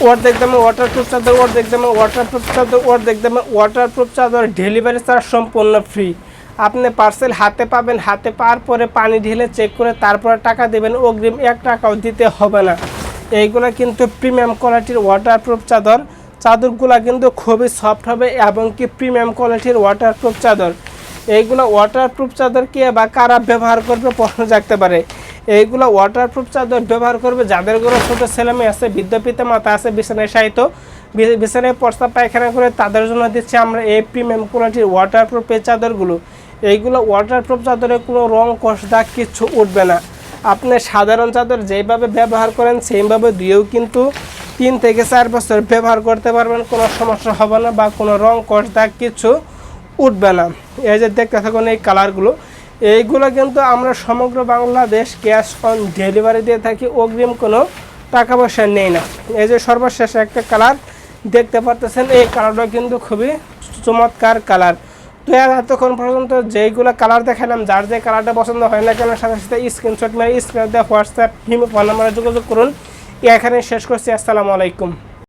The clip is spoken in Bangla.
অর্ধেক দামে ওয়াটারপ্রুফ চাদর, অর্ধেক দামে ওয়াটারপ্রুফ চাদর, অর্ধেক দামে ওয়াটারপ্রুফ চাদর, ডেলিভারি চার্জ সম্পূর্ণ ফ্রি। আপনি পার্সেল হাতে পাবেন, হাতে পাওয়ার পরে পানি ঢেলে চেক করে তারপরে টাকা দেবেন, অগ্রিম 1 টাকাও দিতে হবে না। এইগুলো কিন্তু প্রিমিয়াম কোয়ালিটির ওয়াটারপ্রুফ চাদর। চাদরগুলো কিন্তু খুবই সফট হবে এবং কি প্রিমিয়াম কোয়ালিটির ওয়াটারপ্রুফ চাদর। এইগুলো ওয়াটারপ্রুফ চাদর কে বা কারা ব্যবহার করবে প্রশ্ন জাগতে পারে। এইগুলো ওয়াটারপ্রুফ চাদর ব্যবহার করবে যাদের ঘরে ছোটো ছেলেমেয়ে আছে, বৃদ্ধ পিতা মাতা আছে, বিছানায় শায়িত, বিছানায় প্রস্তাব পায়খানা করে, তাদের জন্য দিচ্ছে আমরা এই প্রিমিয়াম কোয়ালিটির ওয়াটারপ্রুফ এই চাদরগুলো। এইগুলো ওয়াটারপ্রুফ চাদরে কোনো রং কষ দাগ কিচ্ছু উঠবে না। আপনি সাধারণ চাদর যেভাবে ব্যবহার করেন সেইভাবে দিয়েও কিন্তু 3 থেকে 4 বছর ব্যবহার করতে পারবেন, কোনো সমস্যা হবে না বা কোনো রং কষ দাগ কিছু উঠবে না। এই যে দেখতে থাকুন এই কালারগুলো, এইগুলো কিন্তু আমরা সমগ্র বাংলাদেশ ক্যাশ অন ডেলিভারি দিয়ে থাকি, অগ্রিম কোনো টাকা পয়সা নেই না। এই যে সর্বশেষ একটা কালার দেখতে পারতেছেন, এই কালারটা কিন্তু খুবই চমৎকার কালার। তো এতক্ষণ পর্যন্ত যেইগুলো কালার দেখালাম, যার যে কালারটা পছন্দ হয় না কেন সাথে সাথে স্ক্রিনশট মেরে স্ক্রিনে দেওয়া হোয়াটসঅ্যাপ ফোন নাম্বারে যোগাযোগ করুন। এখানে শেষ করছি। আসসালামু আলাইকুম।